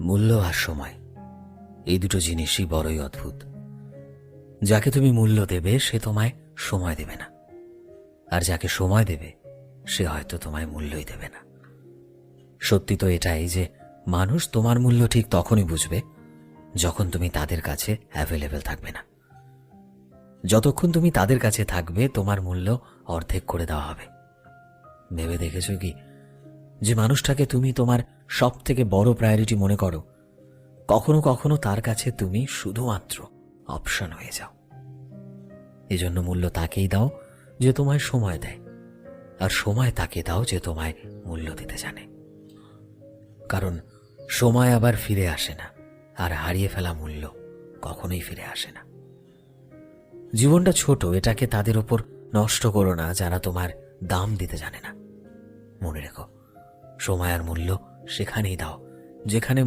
মূল্য আর সময়, এই দুটো জিনিসই বড়ই অদ্ভুত। যাকে তুমি মূল্য দেবে সে তোমায় সময় দেবে না, আর যাকে সময় দেবে সে হয়তো তোমায় মূল্যই দেবে না। সত্যি তো এটাই যে মানুষ তোমার মূল্য ঠিক তখনই বুঝবে যখন তুমি তাদের কাছে অ্যাভেলেবেল থাকবে না। যতক্ষণ তুমি তাদের কাছে থাকবে তোমার মূল্য অর্ধেক করে দেওয়া হবে। ভেবে দেখেছ কি যে মানুষটাকে তুমি তোমার সব থেকে বড় প্রায়োরিটি মনে করো, কখনো কখনো তার কাছে তুমি শুধুমাত্র অপশন হয়ে যাও। এজন্য মূল্য তাকেই দাও যে তোমায় সময় দেয়, আর সময় তাকে দাও যে তোমায় মূল্য দিতে জানে। কারণ সময় আবার ফিরে আসে না, আর হারিয়ে ফেলা মূল্য কখনোই ফিরে আসে না। জীবনটা ছোট, এটাকে তাদের ওপর নষ্ট করো না যারা তোমার দাম দিতে জানে না। মনে রেখো, সময় আর মূল্য সেখানেই দাও যেখানে